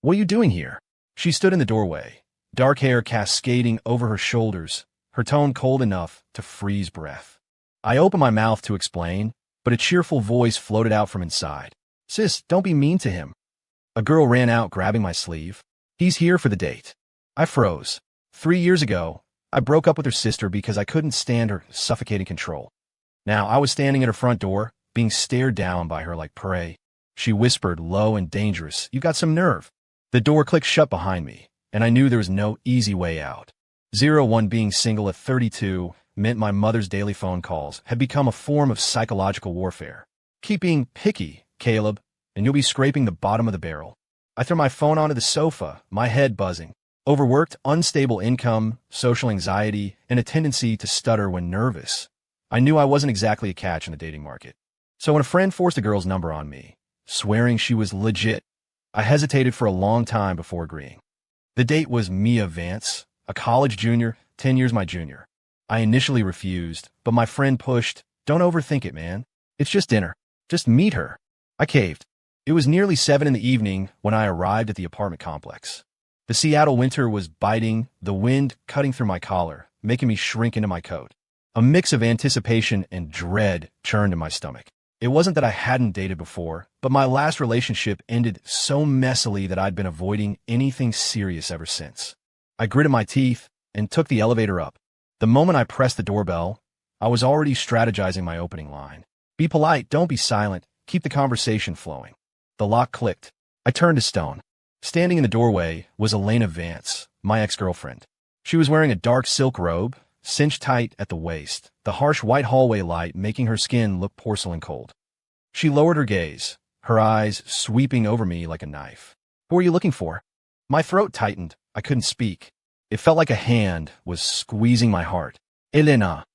What are you doing here? She stood in the doorway, dark hair cascading over her shoulders, her tone cold enough to freeze breath. I opened my mouth to explain, but a cheerful voice floated out from inside. Sis, don't be mean to him. A girl ran out, grabbing my sleeve. He's here for the date. I froze. 3 years ago, I broke up with her sister because I couldn't stand her suffocating control. Now I was standing at her front door, being stared down by her like prey. She whispered, low and dangerous, "You've got some nerve." The door clicked shut behind me, and I knew there was no easy way out. 01 being single at 32 meant my mother's daily phone calls had become a form of psychological warfare. Keep being picky, Caleb, and you'll be scraping the bottom of the barrel. I threw my phone onto the sofa, my head buzzing. Overworked, unstable income, social anxiety, and a tendency to stutter when nervous. I knew I wasn't exactly a catch in the dating market. So when a friend forced a girl's number on me, swearing she was legit, I hesitated for a long time before agreeing. The date was Mia Vance, a college junior, 10 years my junior. I initially refused, but my friend pushed, "Don't overthink it, man. It's just dinner. Just meet her." I caved. It was nearly 7 in the evening when I arrived at the apartment complex. The Seattle winter was biting, the wind cutting through my collar, making me shrink into my coat. A mix of anticipation and dread churned in my stomach. It wasn't that I hadn't dated before, but my last relationship ended so messily that I'd been avoiding anything serious ever since. I gritted my teeth and took the elevator up. The moment I pressed the doorbell, I was already strategizing my opening line. Be polite, don't be silent, keep the conversation flowing. The lock clicked. I turned to stone. Standing in the doorway was Elena Vance, my ex-girlfriend. She was wearing a dark silk robe, cinched tight at the waist, the harsh white hallway light making her skin look porcelain cold. She lowered her gaze, her eyes sweeping over me like a knife. "Who are you looking for?" My throat tightened. I couldn't speak. It felt like a hand was squeezing my heart. Elena.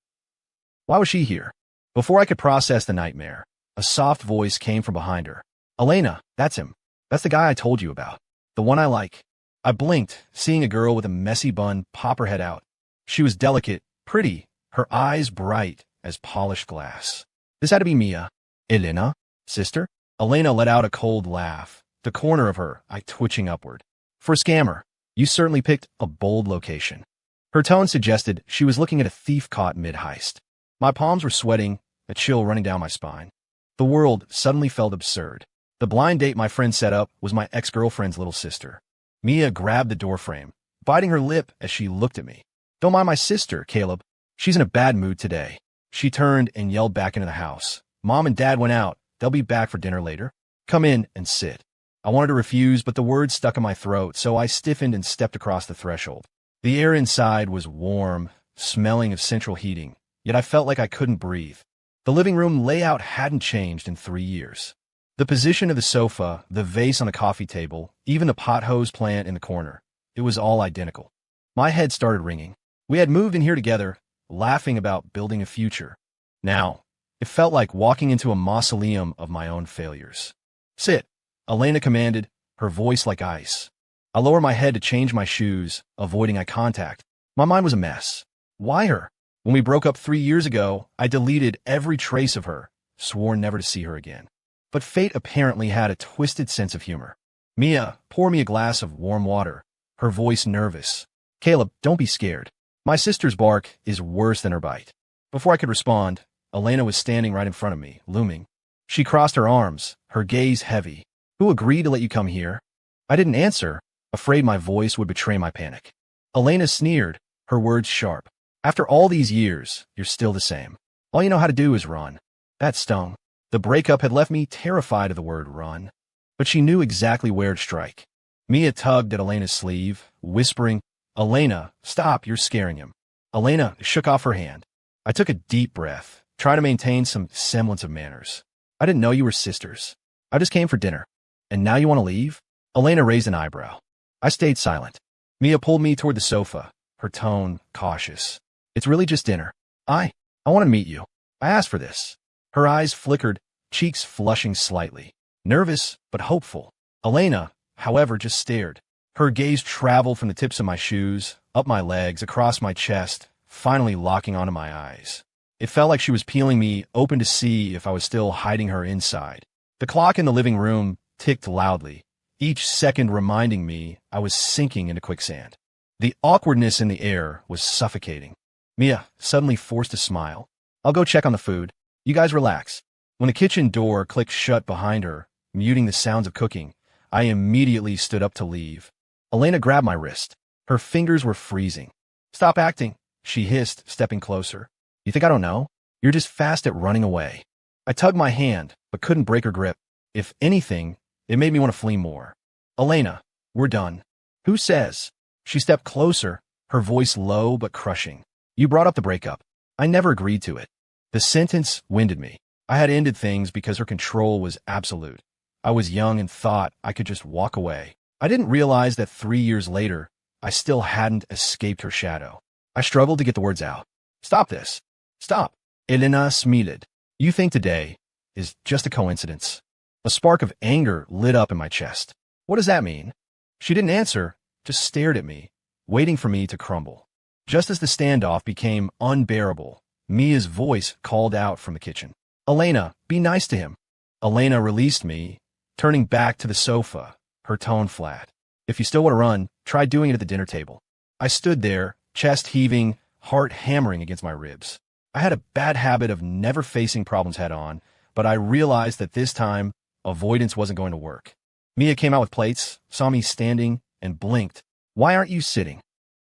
Why was she here? Before I could process the nightmare, a soft voice came from behind her. "Elena, that's him. That's the guy I told you about. The one I like." I blinked, seeing a girl with a messy bun pop her head out. She was delicate, pretty, her eyes bright as polished glass. This had to be Mia. "Elena? Sister?" Elena let out a cold laugh, the corner of her eye twitching upward. "For a scammer, you certainly picked a bold location." Her tone suggested she was looking at a thief caught mid-heist. My palms were sweating, a chill running down my spine. The world suddenly felt absurd. The blind date my friend set up was my ex-girlfriend's little sister. Mia grabbed the doorframe, biting her lip as she looked at me. "Don't mind my sister, Caleb. She's in a bad mood today." She turned and yelled back into the house. "Mom and Dad went out. They'll be back for dinner later. Come in and sit." I wanted to refuse, but the words stuck in my throat, so I stiffened and stepped across the threshold. The air inside was warm, smelling of central heating, yet I felt like I couldn't breathe. The living room layout hadn't changed in 3 years. The position of the sofa, the vase on the coffee table, even the pot hose plant in the corner, it was all identical. My head started ringing. We had moved in here together, laughing about building a future. Now, it felt like walking into a mausoleum of my own failures. "Sit," Elena commanded, her voice like ice. I lowered my head to change my shoes, avoiding eye contact. My mind was a mess. Why her? When we broke up 3 years ago, I deleted every trace of her, swore never to see her again. But fate apparently had a twisted sense of humor. "Mia, pour me a glass of warm water," her voice nervous. "Caleb, don't be scared. My sister's bark is worse than her bite." Before I could respond, Elena was standing right in front of me, looming. She crossed her arms, her gaze heavy. "Who agreed to let you come here?" I didn't answer, afraid my voice would betray my panic. Elena sneered, her words sharp. "After all these years, you're still the same. All you know how to do is run." That stung. The breakup had left me terrified of the word run, but she knew exactly where to strike. Mia tugged at Elena's sleeve, whispering, "Elena, stop, you're scaring him." Elena shook off her hand. I took a deep breath, trying to maintain some semblance of manners. "I didn't know you were sisters. I just came for dinner. And now you want to leave?" Elena raised an eyebrow. I stayed silent. Mia pulled me toward the sofa, her tone cautious. "It's really just dinner. I want to meet you. I asked for this." Her eyes flickered, cheeks flushing slightly. Nervous, but hopeful. Elena, however, just stared. Her gaze traveled from the tips of my shoes, up my legs, across my chest, finally locking onto my eyes. It felt like she was peeling me open to see if I was still hiding her inside. The clock in the living room ticked loudly, each second reminding me I was sinking into quicksand. The awkwardness in the air was suffocating. Mia suddenly forced a smile. I'll go check on the food. You guys relax. When the kitchen door clicked shut behind her, muting the sounds of cooking, I immediately stood up to leave. Elena grabbed my wrist. Her fingers were freezing. Stop acting, she hissed, stepping closer. You think I don't know? You're just fast at running away. I tugged my hand, but couldn't break her grip. If anything, it made me want to flee more. Elena, we're done. Who says? She stepped closer, her voice low but crushing. You brought up the breakup. I never agreed to it. The sentence winded me. I had ended things because her control was absolute. I was young and thought I could just walk away. I didn't realize that 3 years later, I still hadn't escaped her shadow. I struggled to get the words out. Stop this. Stop. Elena smiled. You think today is just a coincidence. A spark of anger lit up in my chest. What does that mean? She didn't answer, just stared at me, waiting for me to crumble. Just as the standoff became unbearable, Mia's voice called out from the kitchen. Elena, be nice to him. Elena released me, turning back to the sofa, her tone flat. If you still want to run, try doing it at the dinner table. I stood there, chest heaving, heart hammering against my ribs. I had a bad habit of never facing problems head on, but I realized that this time, avoidance wasn't going to work. Mia came out with plates, saw me standing, and blinked. Why aren't you sitting?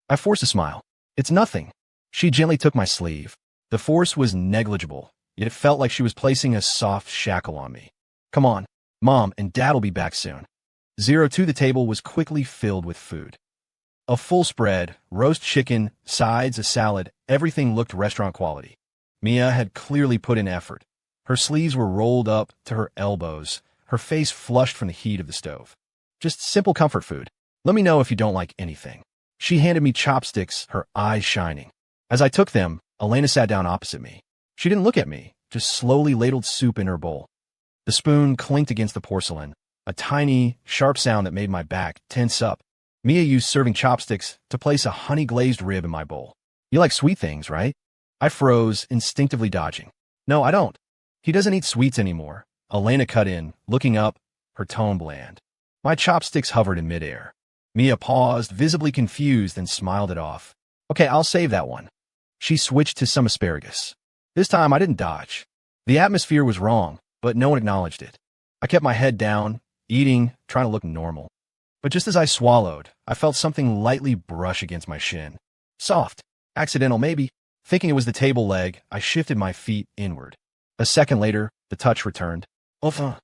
I forced a smile. It's nothing. She gently took my sleeve. The force was negligible, yet it felt like she was placing a soft shackle on me. Come on, Mom and Dad'll be back soon. 02 the table was quickly filled with food. A full spread, roast chicken, sides, a salad, everything looked restaurant quality. Mia had clearly put in effort. Her sleeves were rolled up to her elbows, her face flushed from the heat of the stove. Just simple comfort food. Let me know if you don't like anything. She handed me chopsticks, her eyes shining. As I took them, Elena sat down opposite me. She didn't look at me, just slowly ladled soup in her bowl. The spoon clinked against the porcelain, a tiny, sharp sound that made my back tense up. Mia used serving chopsticks to place a honey-glazed rib in my bowl. You like sweet things, right? I froze, instinctively dodging. No, I don't. He doesn't eat sweets anymore. Elena cut in, looking up, her tone bland. My chopsticks hovered in midair. Mia paused, visibly confused, and smiled it off. Okay, I'll save that one. She switched to some asparagus. This time I didn't dodge. The atmosphere was wrong, but no one acknowledged it. I kept my head down, eating, trying to look normal. But just as I swallowed, I felt something lightly brush against my shin. Soft. Accidental, maybe. Thinking it was the table leg, I shifted my feet inward. A second later, the touch returned. Enfin.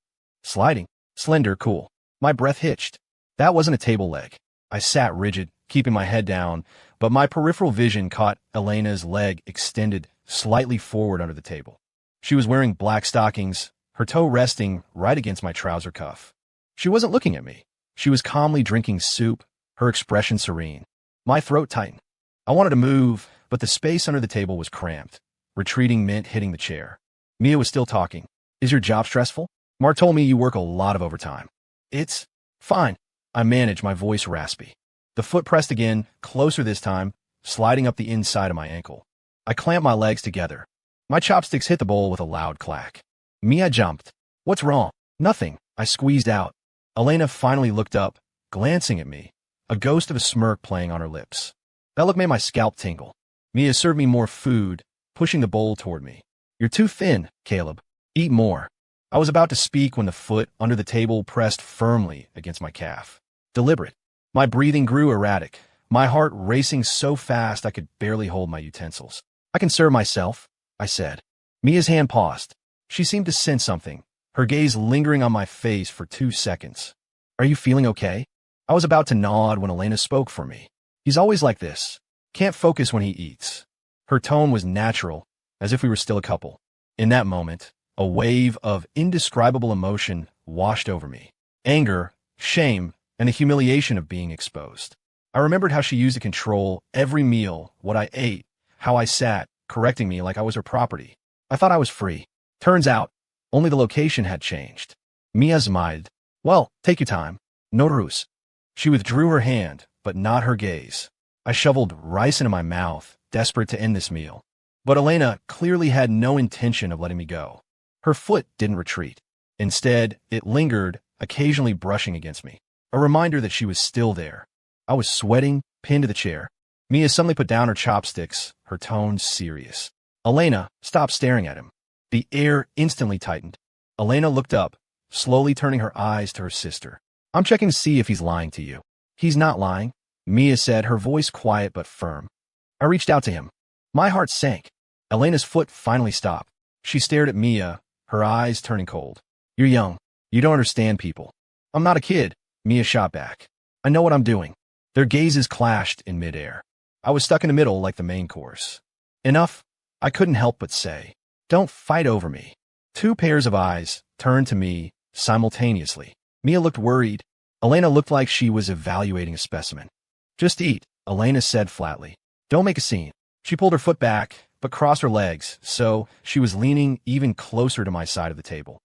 Sliding. Slender, cool. My breath hitched. That wasn't a table leg. I sat rigid, keeping my head down, but my peripheral vision caught Elena's leg extended slightly forward under the table. She was wearing black stockings, her toe resting right against my trouser cuff. She wasn't looking at me. She was calmly drinking soup, her expression serene. My throat tightened. I wanted to move, but the space under the table was cramped. Retreating meant hitting the chair. Mia was still talking. Is your job stressful? Mark told me you work a lot of overtime. It's fine. I managed, my voice raspy. The foot pressed again, closer this time, sliding up the inside of my ankle. I clamped my legs together. My chopsticks hit the bowl with a loud clack. Mia jumped. What's wrong? Nothing. I squeezed out. Elena finally looked up, glancing at me, a ghost of a smirk playing on her lips. That look made my scalp tingle. Mia served me more food, pushing the bowl toward me. You're too thin, Caleb. Eat more. I was about to speak when the foot under the table pressed firmly against my calf. Deliberate. My breathing grew erratic, my heart racing so fast I could barely hold my utensils. I can serve myself, I said. Mia's hand paused. She seemed to sense something, her gaze lingering on my face for 2 seconds. Are you feeling okay? I was about to nod when Elena spoke for me. He's always like this. Can't focus when he eats. Her tone was natural, as if we were still a couple. In that moment, a wave of indescribable emotion washed over me. Anger, shame, and the humiliation of being exposed. I remembered how she used to control every meal, what I ate, how I sat, correcting me like I was her property. I thought I was free. Turns out, only the location had changed. Mia smiled. Well, take your time. No ruse. She withdrew her hand, but not her gaze. I shoveled rice into my mouth, desperate to end this meal. But Elena clearly had no intention of letting me go. Her foot didn't retreat. Instead, it lingered, occasionally brushing against me. a reminder that she was still there. I was sweating, pinned to the chair. Mia suddenly put down her chopsticks, her tone serious. Elena, stop staring at him. The air instantly tightened. Elena looked up, slowly turning her eyes to her sister. I'm checking to see if he's lying to you. He's not lying, Mia said, her voice quiet but firm. I reached out to him. My heart sank. Elena's foot finally stopped. She stared at Mia, her eyes turning cold. You're young. You don't understand people. I'm not a kid, Mia shot back. I know what I'm doing. Their gazes clashed in midair. I was stuck in the middle like the main course. Enough, I couldn't help but say. Don't fight over me. Two pairs of eyes turned to me simultaneously. Mia looked worried. Elena looked like she was evaluating a specimen. Just eat, Elena said flatly. Don't make a scene. She pulled her foot back, but crossed her legs, so she was leaning even closer to my side of the table.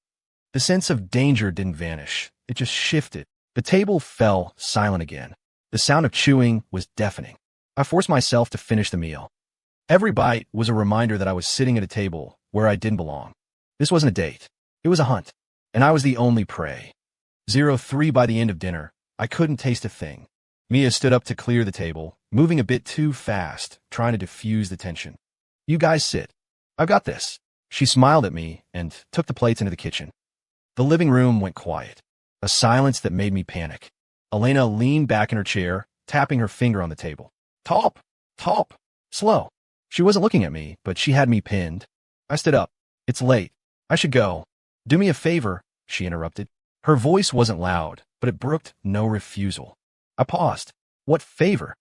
The sense of danger didn't vanish. It just shifted. The table fell silent again. The sound of chewing was deafening. I forced myself to finish the meal. Every bite was a reminder that I was sitting at a table where I didn't belong. This wasn't a date. It was a hunt. And I was the only prey. 03 by the end of dinner, I couldn't taste a thing. Mia stood up to clear the table, moving a bit too fast, trying to diffuse the tension. You guys sit. I've got this. She smiled at me and took the plates into the kitchen. The living room went quiet. A silence that made me panic. Elena leaned back in her chair, tapping her finger on the table. Top, top, slow. She wasn't looking at me, but she had me pinned. I stood up. It's late. I should go. Do me a favor, she interrupted. Her voice wasn't loud, but it brooked no refusal. I paused. What favor?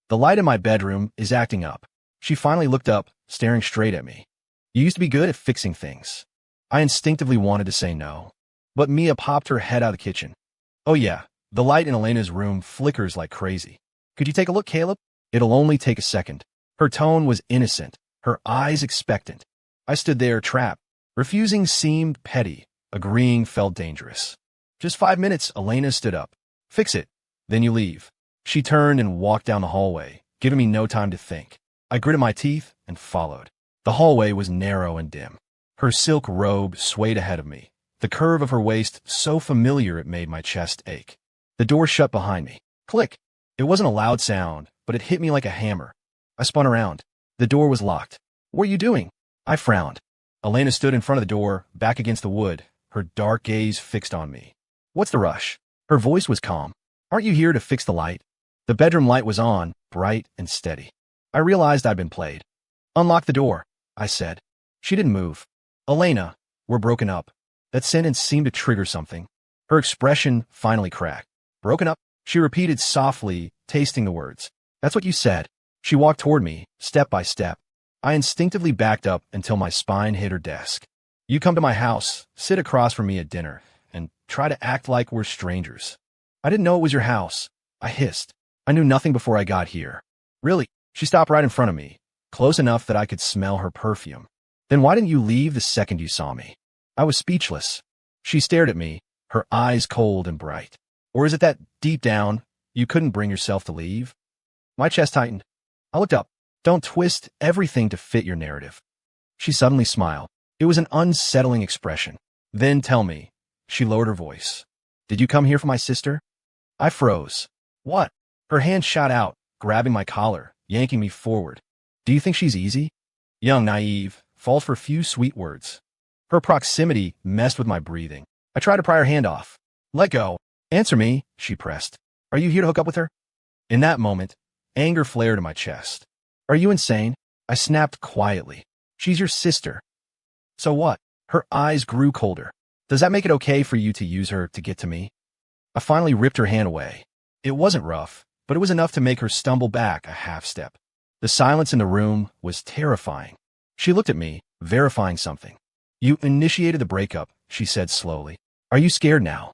The light in my bedroom is acting up. She finally looked up, staring straight at me. You used to be good at fixing things. I instinctively wanted to say no. But Mia popped her head out of the kitchen. Oh yeah, the light in Elena's room flickers like crazy. Could you take a look, Caleb? It'll only take a second. Her tone was innocent, her eyes expectant. I stood there trapped. Refusing seemed petty. Agreeing felt dangerous. Just 5 minutes, Elena stood up. Fix it. Then you leave. She turned and walked down the hallway, giving me no time to think. I gritted my teeth and followed. The hallway was narrow and dim. Her silk robe swayed ahead of me, the curve of her waist so familiar it made my chest ache. The door shut behind me. Click. It wasn't a loud sound, but it hit me like a hammer. I spun around. The door was locked. What are you doing? I frowned. Elena stood in front of the door, back against the wood, her dark gaze fixed on me. What's the rush? Her voice was calm. Aren't you here to fix the light? The bedroom light was on, bright and steady. I realized I'd been played. Unlock the door, I said. She didn't move. Elena, we're broken up. That sentence seemed to trigger something. Her expression finally cracked. Broken up? She repeated softly, tasting the words. That's what you said. She walked toward me, step by step. I instinctively backed up until my spine hit her desk. You come to my house, sit across from me at dinner, and try to act like we're strangers. I didn't know it was your house. I hissed. I knew nothing before I got here. Really? She stopped right in front of me, close enough that I could smell her perfume. Then why didn't you leave the second you saw me? I was speechless. She stared at me, her eyes cold and bright. Or is it that, deep down, you couldn't bring yourself to leave? My chest tightened. I looked up. Don't twist everything to fit your narrative. She suddenly smiled. It was an unsettling expression. Then tell me. She lowered her voice. Did you come here for my sister? I froze. What? Her hand shot out, grabbing my collar, yanking me forward. Do you think she's easy? Young, naive, falls for few sweet words. Her proximity messed with my breathing. I tried to pry her hand off. Let go. Answer me, she pressed. Are you here to hook up with her? In that moment, anger flared in my chest. Are you insane? I snapped quietly. She's your sister. So what? Her eyes grew colder. Does that make it okay for you to use her to get to me? I finally ripped her hand away. It wasn't rough, but it was enough to make her stumble back a half step. The silence in the room was terrifying. She looked at me, verifying something. You initiated the breakup, she said slowly. Are you scared now?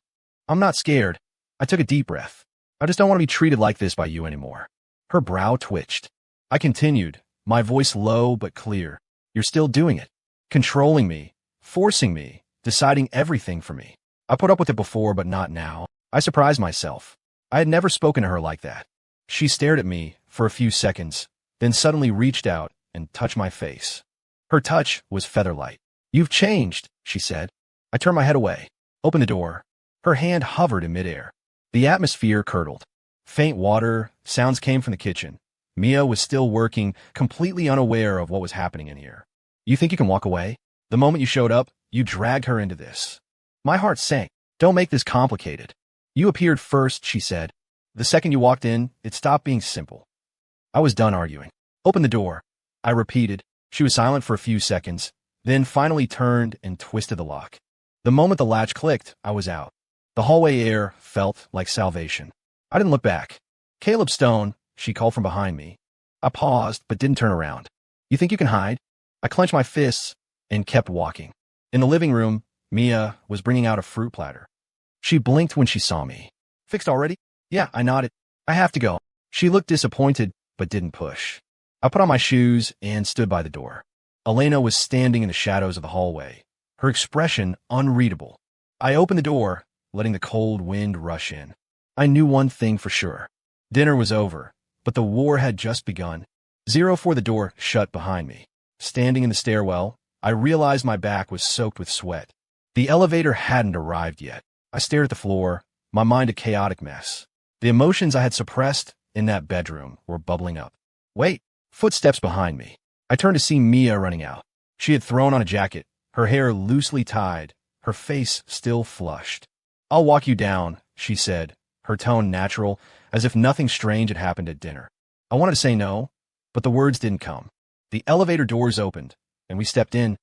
I'm not scared. I took a deep breath. I just don't want to be treated like this by you anymore. Her brow twitched. I continued, my voice low but clear. You're still doing it. Controlling me, forcing me, deciding everything for me. I put up with it before, but not now. I surprised myself. I had never spoken to her like that. She stared at me for a few seconds, then suddenly reached out and touched my face. Her touch was feather-light. You've changed, she said. I turned my head away, opened the door. Her hand hovered in midair. The atmosphere curdled. Faint water, sounds came from the kitchen. Mia was still working, completely unaware of what was happening in here. You think you can walk away? The moment you showed up, you dragged her into this. My heart sank. Don't make this complicated. You appeared first, she said. The second you walked in, it stopped being simple. I was done arguing. Open the door, I repeated. She was silent for a few seconds, then finally turned and twisted the lock. The moment the latch clicked, I was out. The hallway air felt like salvation. I didn't look back. Caleb Stone, she called from behind me. I paused, but didn't turn around. You think you can hide? I clenched my fists and kept walking. In the living room, Mia was bringing out a fruit platter. She blinked when she saw me. Fixed already? Yeah, I nodded. I have to go. She looked disappointed, but didn't push. I put on my shoes and stood by the door. Elena was standing in the shadows of the hallway, her expression unreadable. I opened the door, letting the cold wind rush in. I knew one thing for sure. Dinner was over, but the war had just begun. 04 the door shut behind me. Standing in the stairwell, I realized my back was soaked with sweat. The elevator hadn't arrived yet. I stared at the floor, my mind a chaotic mess. The emotions I had suppressed in that bedroom were bubbling up. Wait, footsteps behind me. I turned to see Mia running out. She had thrown on a jacket, her hair loosely tied, her face still flushed. I'll walk you down, she said, her tone natural, as if nothing strange had happened at dinner. I wanted to say no, but the words didn't come. The elevator doors opened, and we stepped in.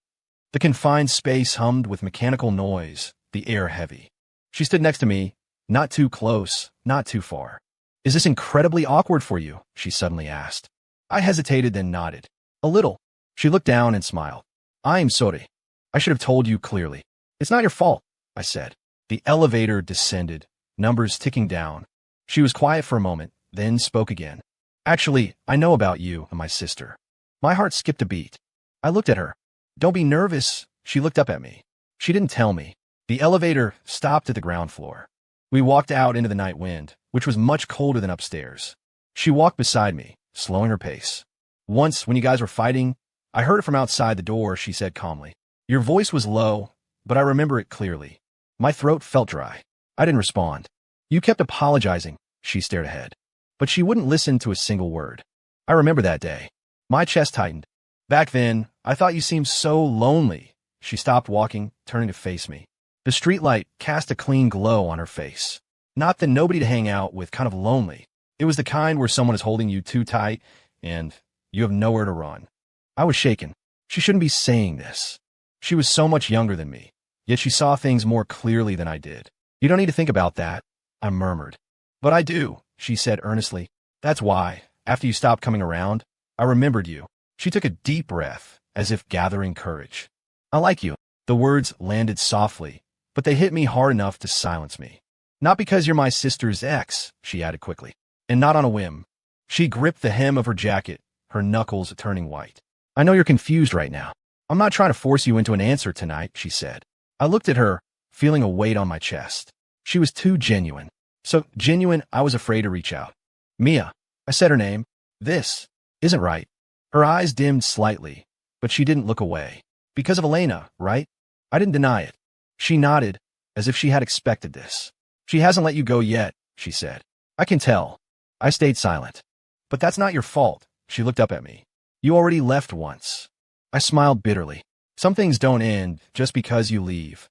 The confined space hummed with mechanical noise, the air heavy. She stood next to me, not too close, not too far. Is this incredibly awkward for you? She suddenly asked. I hesitated, then nodded. A little. She looked down and smiled. I'm sorry. I should have told you clearly. It's not your fault, I said. The elevator descended, numbers ticking down. She was quiet for a moment, then spoke again. Actually, I know about you and my sister. My heart skipped a beat. I looked at her. Don't be nervous. She looked up at me. She didn't tell me. The elevator stopped at the ground floor. We walked out into the night wind, which was much colder than upstairs. She walked beside me, slowing her pace. Once, when you guys were fighting, I heard it from outside the door, she said calmly. Your voice was low, but I remember it clearly. My throat felt dry. I didn't respond. You kept apologizing, she stared ahead. But she wouldn't listen to a single word. I remember that day. My chest tightened. Back then, I thought you seemed so lonely. She stopped walking, turning to face me. The streetlight cast a clean glow on her face. Not the nobody to hang out with kind of lonely. It was the kind where someone is holding you too tight, and you have nowhere to run. I was shaken. She shouldn't be saying this. She was so much younger than me, yet she saw things more clearly than I did. You don't need to think about that, I murmured. But I do, she said earnestly. That's why, after you stopped coming around, I remembered you. She took a deep breath, as if gathering courage. I like you. The words landed softly, but they hit me hard enough to silence me. Not because you're my sister's ex, she added quickly, and not on a whim. She gripped the hem of her jacket, her knuckles turning white. I know you're confused right now. I'm not trying to force you into an answer tonight, she said. I looked at her, feeling a weight on my chest. She was too genuine. So genuine, I was afraid to reach out. Mia, I said her name. This isn't right. Her eyes dimmed slightly, but she didn't look away. Because of Elena, right? I didn't deny it. She nodded, as if she had expected this. She hasn't let you go yet, she said. I can tell. I stayed silent. But that's not your fault, she looked up at me. You already left once. I smiled bitterly. Some things don't end just because you leave.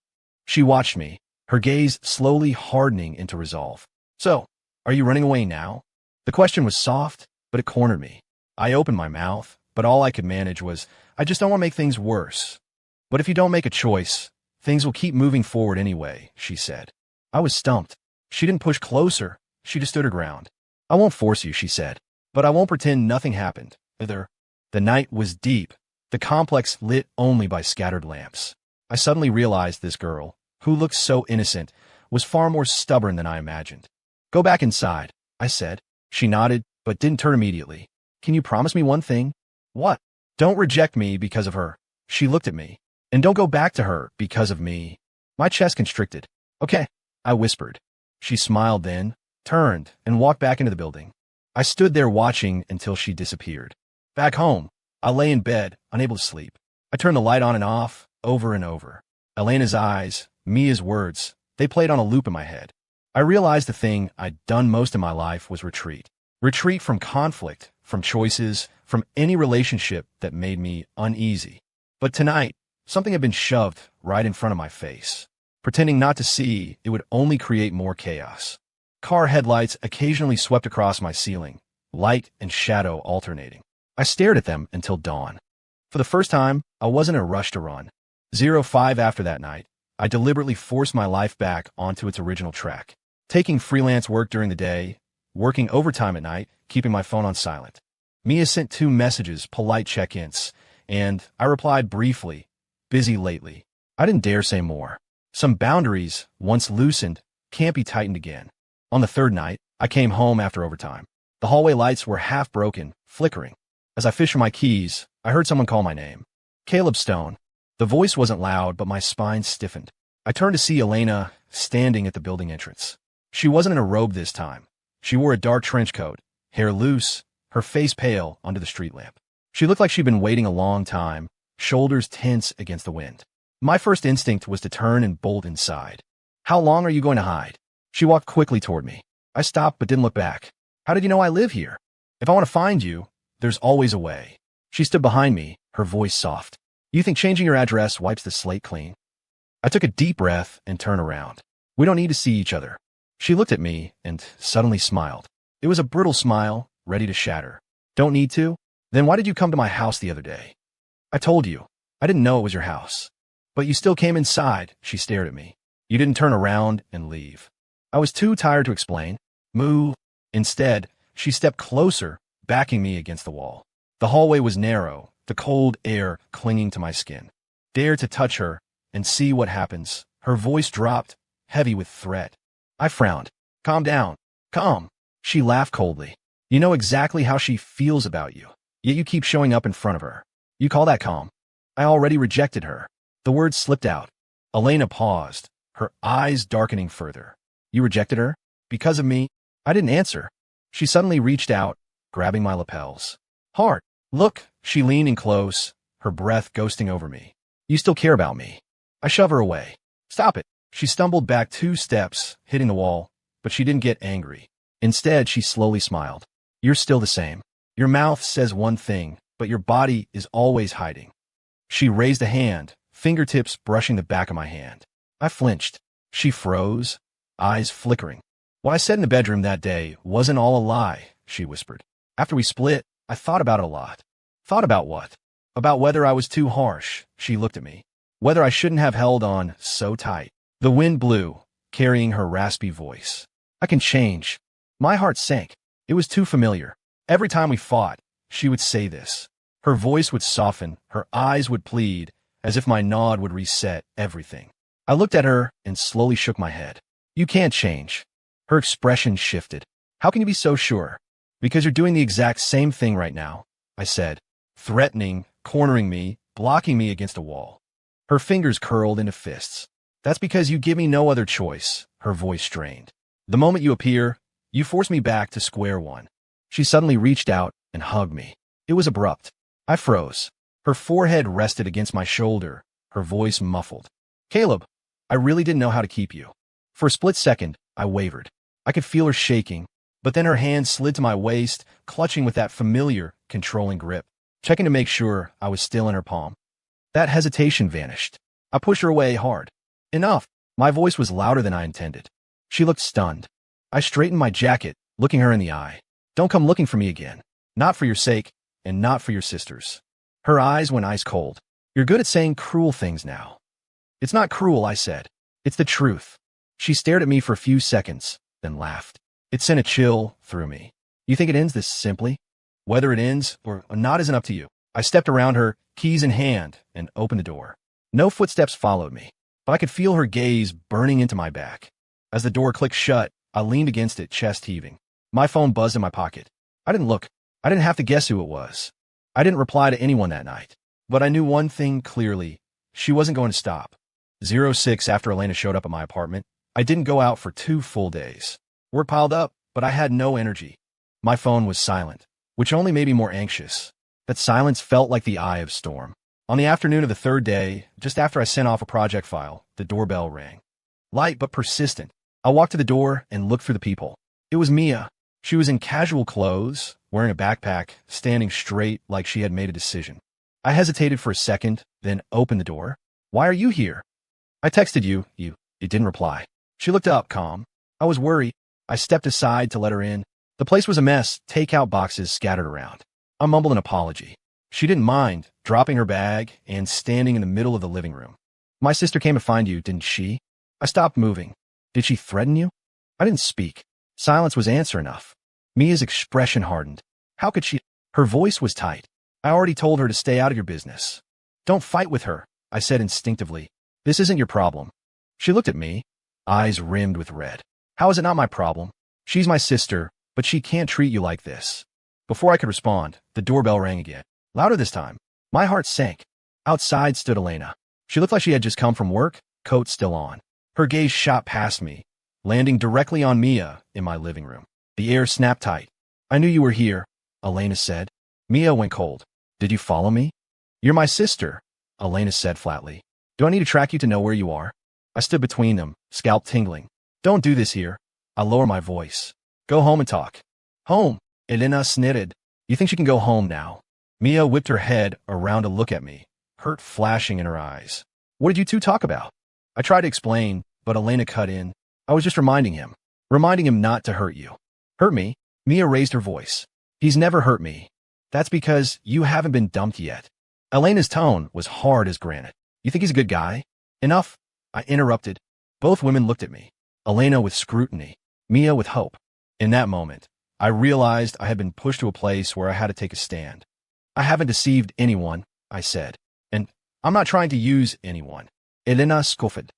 She watched me, her gaze slowly hardening into resolve. So, are you running away now? The question was soft, but it cornered me. I opened my mouth, but all I could manage was, I just don't want to make things worse. But if you don't make a choice, things will keep moving forward anyway, she said. I was stumped. She didn't push closer. She just stood her ground. I won't force you, she said. But I won't pretend nothing happened, either. The night was deep, the complex lit only by scattered lamps. I suddenly realized this girl, who looked so innocent, was far more stubborn than I imagined. Go back inside, I said. She nodded, but didn't turn immediately. Can you promise me one thing? What? Don't reject me because of her. She looked at me. And don't go back to her because of me. My chest constricted. Okay, I whispered. She smiled then, turned, and walked back into the building. I stood there watching until she disappeared. Back home, I lay in bed, unable to sleep. I turned the light on and off, over and over. Elena's eyes, Mia's words, they played on a loop in my head. I realized the thing I'd done most in my life was retreat. Retreat from conflict, from choices, from any relationship that made me uneasy. But tonight, something had been shoved right in front of my face. Pretending not to see, it would only create more chaos. Car headlights occasionally swept across my ceiling, light and shadow alternating. I stared at them until dawn. For the first time, I wasn't in a rush to run. 05 after that night, I deliberately forced my life back onto its original track. Taking freelance work during the day, working overtime at night, keeping my phone on silent. Mia sent 2 messages, polite check-ins, and I replied briefly, busy lately. I didn't dare say more. Some boundaries, once loosened, can't be tightened again. On the 3rd night, I came home after overtime. The hallway lights were half broken, flickering. As I fished for my keys, I heard someone call my name. Caleb Stone. The voice wasn't loud, but my spine stiffened. I turned to see Elena standing at the building entrance. She wasn't in a robe this time. She wore a dark trench coat, hair loose, her face pale under the street lamp. She looked like she'd been waiting a long time, shoulders tense against the wind. My first instinct was to turn and bolt inside. How long are you going to hide? She walked quickly toward me. I stopped but didn't look back. How did you know I live here? If I want to find you, there's always a way. She stood behind me, her voice soft. You think changing your address wipes the slate clean? I took a deep breath and turned around. We don't need to see each other. She looked at me and suddenly smiled. It was a brittle smile, ready to shatter. Don't need to? Then why did you come to my house the other day? I told you. I didn't know it was your house. But you still came inside, she stared at me. You didn't turn around and leave. I was too tired to explain. Moo. Instead, she stepped closer, backing me against the wall. The hallway was narrow, the cold air clinging to my skin. Dare to touch her and see what happens. Her voice dropped, heavy with threat. I frowned. Calm down. Calm. She laughed coldly. You know exactly how she feels about you, yet you keep showing up in front of her. You call that calm? I already rejected her. The words slipped out. Elena paused, her eyes darkening further. You rejected her? Because of me? I didn't answer. She suddenly reached out, grabbing my lapels. Hard. Look, she leaned in close, her breath ghosting over me. You still care about me. I shove her away. Stop it. She stumbled back 2 steps, hitting the wall, but she didn't get angry. Instead, she slowly smiled. You're still the same. Your mouth says one thing, but your body is always hiding. She raised a hand, fingertips brushing the back of my hand. I flinched. She froze, eyes flickering. What I said in the bedroom that day wasn't all a lie, she whispered. After we split, I thought about it a lot. Thought about what? About whether I was too harsh, she looked at me. Whether I shouldn't have held on so tight. The wind blew, carrying her raspy voice. I can change. My heart sank. It was too familiar. Every time we fought, she would say this. Her voice would soften, her eyes would plead, as if my nod would reset everything. I looked at her and slowly shook my head. You can't change. Her expression shifted. How can you be so sure? Because you're doing the exact same thing right now, I said, threatening, cornering me, blocking me against a wall. Her fingers curled into fists. That's because you give me no other choice, her voice strained. The moment you appear, you force me back to square one. She suddenly reached out and hugged me. It was abrupt. I froze. Her forehead rested against my shoulder, her voice muffled. Caleb, I really didn't know how to keep you. For a split second, I wavered. I could feel her shaking, but then her hand slid to my waist, clutching with that familiar, controlling grip, checking to make sure I was still in her palm. That hesitation vanished. I pushed her away hard. Enough. My voice was louder than I intended. She looked stunned. I straightened my jacket, looking her in the eye. Don't come looking for me again. Not for your sake, and not for your sister's. Her eyes went ice cold. You're good at saying cruel things now. It's not cruel, I said. It's the truth. She stared at me for a few seconds, then laughed. It sent a chill through me. You think it ends this simply? Whether it ends or not isn't up to you. I stepped around her, keys in hand, and opened the door. No footsteps followed me, but I could feel her gaze burning into my back. As the door clicked shut, I leaned against it, chest heaving. My phone buzzed in my pocket. I didn't look. I didn't have to guess who it was. I didn't reply to anyone that night. But I knew one thing clearly. She wasn't going to stop. 06 after Elena showed up at my apartment, I didn't go out for 2 full days. Work piled up, but I had no energy. My phone was silent, which only made me more anxious. That silence felt like the eye of storm. On the afternoon of the 3rd day, just after I sent off a project file, the doorbell rang. Light but persistent. I walked to the door and looked through the people. It was Mia. She was in casual clothes, wearing a backpack, standing straight like she had made a decision. I hesitated for a second, then opened the door. Why are you here? I texted you. You didn't reply. She looked up, calm. I was worried. I stepped aside to let her in. The place was a mess, takeout boxes scattered around. I mumbled an apology. She didn't mind, dropping her bag and standing in the middle of the living room. My sister came to find you, didn't she? I stopped moving. Did she threaten you? I didn't speak. Silence was answer enough. Mia's expression hardened. How could she? Her voice was tight. I already told her to stay out of your business. Don't fight with her, I said instinctively. This isn't your problem. She looked at me, eyes rimmed with red. How is it not my problem? She's my sister, but she can't treat you like this. Before I could respond, the doorbell rang again. Louder this time. My heart sank. Outside stood Elena. She looked like she had just come from work, coat still on. Her gaze shot past me, landing directly on Mia in my living room. The air snapped tight. I knew you were here, Elena said. Mia went cold. Did you follow me? You're my sister, Elena said flatly. Do I need to track you to know where you are? I stood between them, scalp tingling. Don't do this here. I lowered my voice. Go home and talk. Home, Elena snitted. You think she can go home now? Mia whipped her head around to look at me, hurt flashing in her eyes. What did you two talk about? I tried to explain, but Elena cut in. I was just reminding him not to hurt you. Hurt me? Mia raised her voice. He's never hurt me. That's because you haven't been dumped yet. Elena's tone was hard as granite. You think he's a good guy? Enough, I interrupted. Both women looked at me. Elena with scrutiny, Mia with hope. In that moment, I realized I had been pushed to a place where I had to take a stand. I haven't deceived anyone, I said. And I'm not trying to use anyone. Elena scoffed.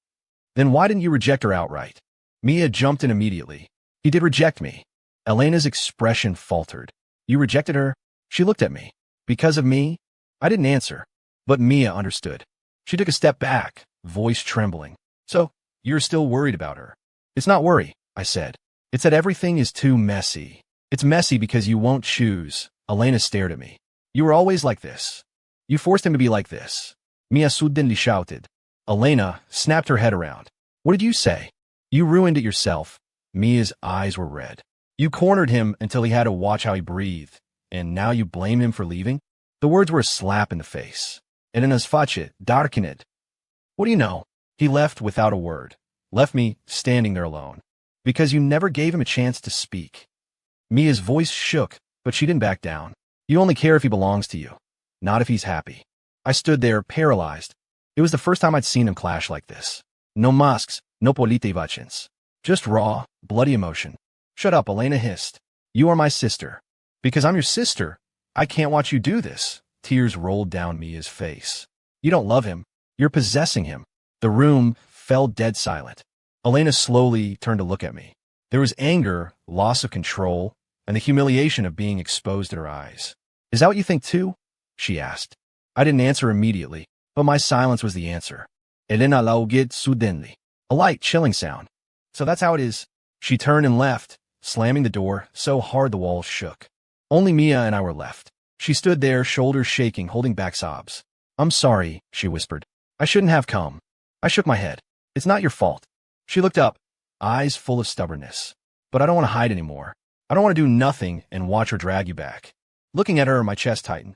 Then why didn't you reject her outright? Mia jumped in immediately. He did reject me. Elena's expression faltered. You rejected her? She looked at me. Because of me? I didn't answer. But Mia understood. She took a step back, voice trembling. So, you're still worried about her? It's not worry, I said. It's that everything is too messy. It's messy because you won't choose. Elena stared at me. You were always like this. You forced him to be like this. Mia suddenly shouted. Elena snapped her head around. What did you say? You ruined it yourself. Mia's eyes were red. You cornered him until he had to watch how he breathed, and now you blame him for leaving? The words were a slap in the face. Elena's face darkened. What do you know? He left without a word. Left me standing there alone. Because you never gave him a chance to speak. Mia's voice shook, but she didn't back down. You only care if he belongs to you, not if he's happy. I stood there, paralyzed. It was the first time I'd seen him clash like this. No masks, no politivations. Just raw, bloody emotion. Shut up, Elena hissed. You are my sister. Because I'm your sister, I can't watch you do this. Tears rolled down Mia's face. You don't love him. You're possessing him. The room fell dead silent. Elena slowly turned to look at me. There was anger, loss of control, and the humiliation of being exposed in her eyes. Is that what you think too? She asked. I didn't answer immediately, but my silence was the answer. Elena laughed suddenly. A light, chilling sound. So that's how it is. She turned and left, slamming the door so hard the walls shook. Only Mia and I were left. She stood there, shoulders shaking, holding back sobs. I'm sorry, she whispered. I shouldn't have come. I shook my head. It's not your fault. She looked up, eyes full of stubbornness. But I don't want to hide anymore. I don't want to do nothing and watch her drag you back. Looking at her, my chest tightened.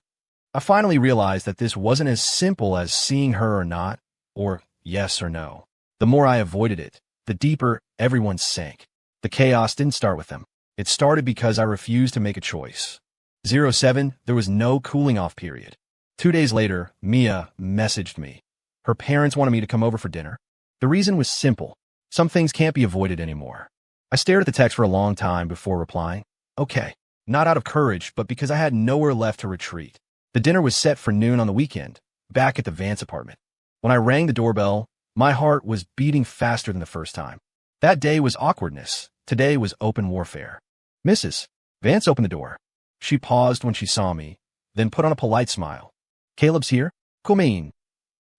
I finally realized that this wasn't as simple as seeing her or not, or yes or no. The more I avoided it, the deeper everyone sank. The chaos didn't start with them. It started because I refused to make a choice. 07, there was no cooling off period. 2 days later, Mia messaged me. Her parents wanted me to come over for dinner. The reason was simple. Some things can't be avoided anymore. I stared at the text for a long time before replying. Okay. Not out of courage, but because I had nowhere left to retreat. The dinner was set for noon on the weekend, back at the Vance apartment. When I rang the doorbell, my heart was beating faster than the first time. That day was awkwardness. Today was open warfare. Mrs. Vance opened the door. She paused when she saw me, then put on a polite smile. Caleb's here? Come in.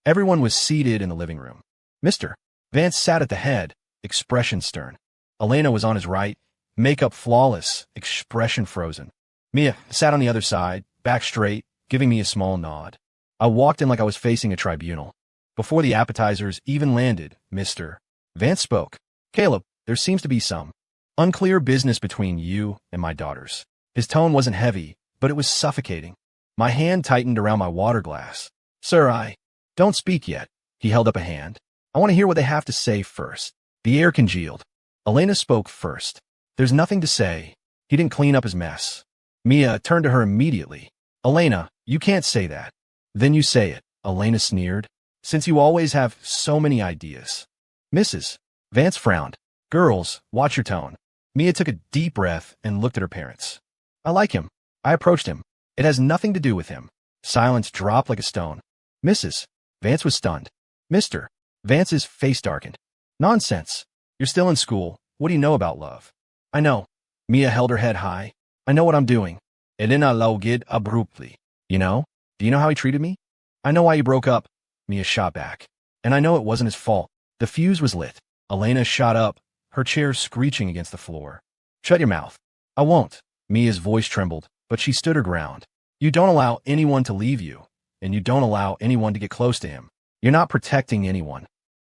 Everyone was seated in the living room. Mr. Vance sat at the head, expression stern. Elena was on his right, makeup flawless, expression frozen. Mia sat on the other side, back straight, giving me a small nod. I walked in like I was facing a tribunal. Before the appetizers even landed, Mr. Vance spoke. Caleb, There seems to be some unclear business between you and my daughters. His tone wasn't heavy, but it was suffocating. My hand tightened around my water glass. Sir, don't speak yet. He held up a hand. I want to hear what they have to say first. The air congealed. Elena spoke first. There's nothing to say. He didn't clean up his mess. Mia turned to her immediately. Elena, you can't say that. Then you say it, Elena sneered. Since you always have so many ideas. Mrs. Vance frowned. Girls, watch your tone. Mia took a deep breath and looked at her parents. I like him. I approached him. It has nothing to do with him. Silence dropped like a stone. Mrs. Vance was stunned. Mr. Vance's face darkened. Nonsense. You're still in school. What do you know about love? I know. Mia held her head high. I know what I'm doing. Elena laughed abruptly. You know? Do you know how he treated me? I know why you broke up. Mia shot back. And I know it wasn't his fault. The fuse was lit. Elena shot up, her chair screeching against the floor. Shut your mouth. I won't. Mia's voice trembled, but she stood her ground. You don't allow anyone to leave you, and you don't allow anyone to get close to him. You're not protecting anyone.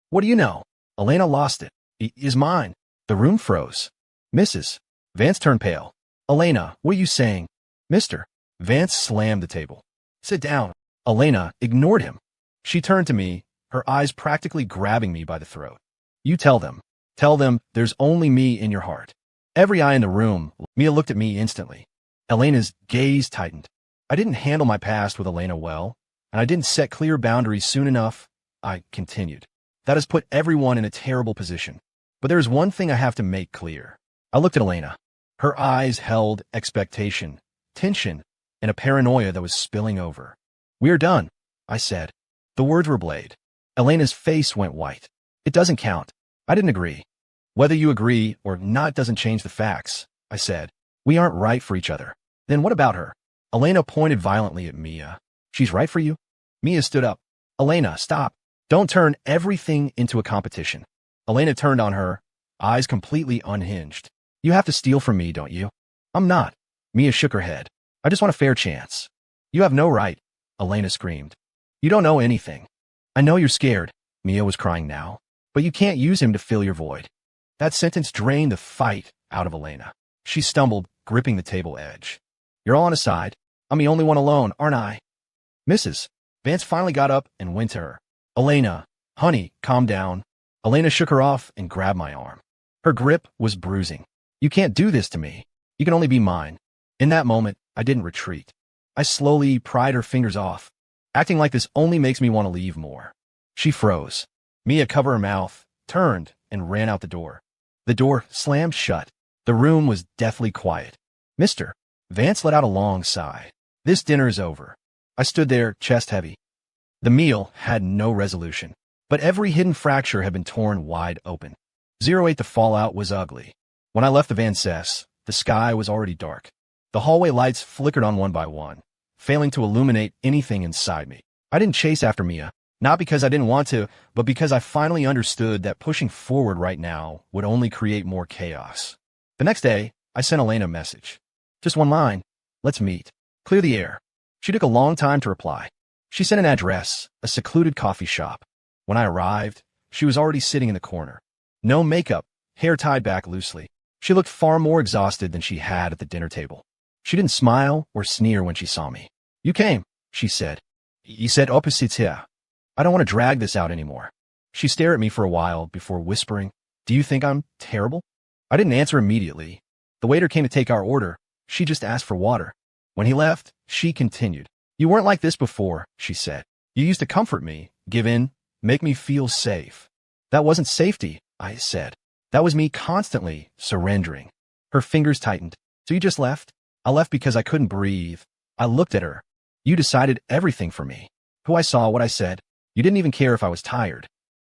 What do you know? Elena lost it. He is mine. The room froze. Mrs. Vance turned pale. Elena, what are you saying? Mr. Vance slammed the table. Sit down. Elena ignored him. She turned to me, her eyes practically grabbing me by the throat. You tell them. Tell them there's only me in your heart. Every eye in the room. Mia looked at me instantly. Elena's gaze tightened. I didn't handle my past with Elena well, and I didn't set clear boundaries soon enough. I continued. That has put everyone in a terrible position. But there is one thing I have to make clear. I looked at Elena. Her eyes held expectation, tension, and a paranoia that was spilling over. We're done, I said. The words were blade. Elena's face went white. It doesn't count. I didn't agree. Whether you agree or not doesn't change the facts, I said. We aren't right for each other. Then what about her? Elena pointed violently at Mia. She's right for you? Mia stood up. Elena, stop. Don't turn everything into a competition. Elena turned on her, eyes completely unhinged. You have to steal from me, don't you? I'm not. Mia shook her head. I just want a fair chance. You have no right, Elena screamed. You don't know anything. I know you're scared, Mia was crying now, but you can't use him to fill your void. That sentence drained the fight out of Elena. She stumbled, gripping the table edge. You're all on his side. I'm the only one alone, aren't I? Mrs. Vance finally got up and went to her. Elena, honey, calm down. Elena shook her off and grabbed my arm. Her grip was bruising. You can't do this to me. You can only be mine. In that moment, I didn't retreat. I slowly pried her fingers off. Acting like this only makes me want to leave more. She froze. Mia covered her mouth, turned, and ran out the door. The door slammed shut. The room was deathly quiet. Mr. Vance let out a long sigh. This dinner is over. I stood there, chest heavy. The meal had no resolution, but every hidden fracture had been torn wide open. 08 The fallout was ugly. When I left the Van Cess, the sky was already dark. The hallway lights flickered on one by one, failing to illuminate anything inside me. I didn't chase after Mia, not because I didn't want to, but because I finally understood that pushing forward right now would only create more chaos. The next day, I sent Elena a message. Just one line. Let's meet. Clear the air. She took a long time to reply. She sent an address, a secluded coffee shop. When I arrived, she was already sitting in the corner. No makeup, hair tied back loosely. She looked far more exhausted than she had at the dinner table. She didn't smile or sneer when she saw me. You came, she said. You said opposites here. I don't want to drag this out anymore. She stared at me for a while before whispering, Do you think I'm terrible? I didn't answer immediately. The waiter came to take our order. She just asked for water. When he left, she continued. You weren't like this before, she said. You used to comfort me, give in, make me feel safe. That wasn't safety, I said. That was me constantly surrendering. Her fingers tightened. So you just left? I left because I couldn't breathe. I looked at her. You decided everything for me. Who I saw, what I said. You didn't even care if I was tired.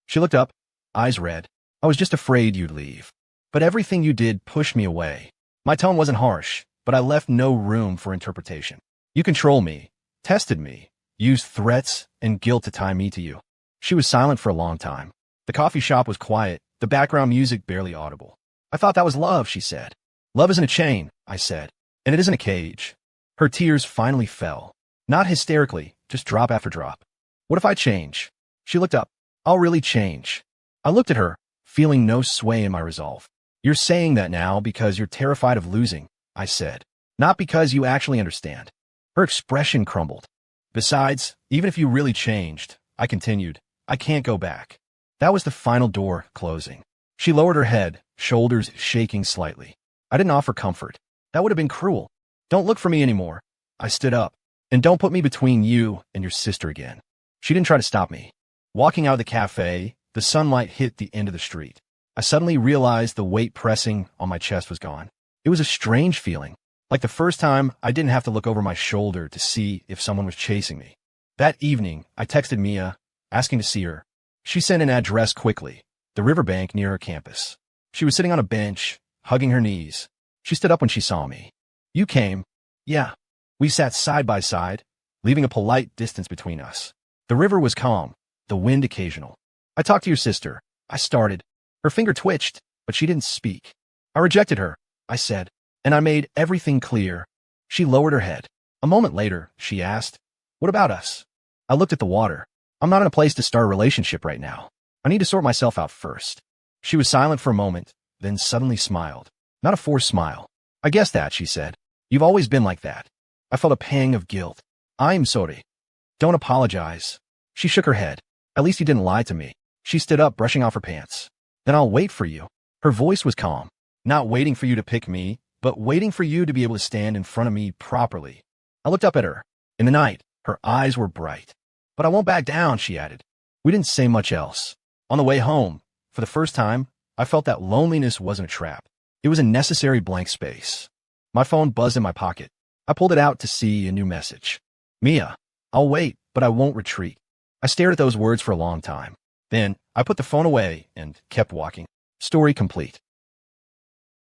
She looked up, eyes red. I was just afraid you'd leave. But everything you did pushed me away. My tone wasn't harsh, but I left no room for interpretation. You controlled me, tested me, used threats and guilt to tie me to you. She was silent for a long time. The coffee shop was quiet, the background music barely audible. I thought that was love, she said. Love isn't a chain, I said, and it isn't a cage. Her tears finally fell. Not hysterically, just drop after drop. What if I change? She looked up. I'll really change. I looked at her, feeling no sway in my resolve. You're saying that now because you're terrified of losing, I said. Not because you actually understand. Her expression crumbled. Besides, even if you really changed, I continued, I can't go back. That was the final door closing. She lowered her head, shoulders shaking slightly. I didn't offer comfort. That would have been cruel. Don't look for me anymore. I stood up. And don't put me between you and your sister again. She didn't try to stop me. Walking out of the cafe, the sunlight hit the end of the street. I suddenly realized the weight pressing on my chest was gone. It was a strange feeling, like the first time I didn't have to look over my shoulder to see if someone was chasing me. That evening, I texted Mia, asking to see her. She sent an address quickly, the riverbank near her campus. She was sitting on a bench, hugging her knees. She stood up when she saw me. You came. Yeah. We sat side by side, leaving a polite distance between us. The river was calm, the wind occasional. I talked to your sister. I started. Her finger twitched, but she didn't speak. I rejected her, I said, and I made everything clear. She lowered her head. A moment later, she asked, what about us? I looked at the water. I'm not in a place to start a relationship right now. I need to sort myself out first. She was silent for a moment, then suddenly smiled. Not a forced smile. I guess that, she said. You've always been like that. I felt a pang of guilt. I'm sorry. Don't apologize. She shook her head. At least you didn't lie to me. She stood up, brushing off her pants. Then I'll wait for you. Her voice was calm. Not waiting for you to pick me, but waiting for you to be able to stand in front of me properly. I looked up at her. In the night, her eyes were bright. But I won't back down, she added. We didn't say much else. On the way home, for the first time, I felt that loneliness wasn't a trap. It was a necessary blank space. My phone buzzed in my pocket. I pulled it out to see a new message. Mia, I'll wait, but I won't retreat. I stared at those words for a long time. Then, I put the phone away and kept walking. Story complete.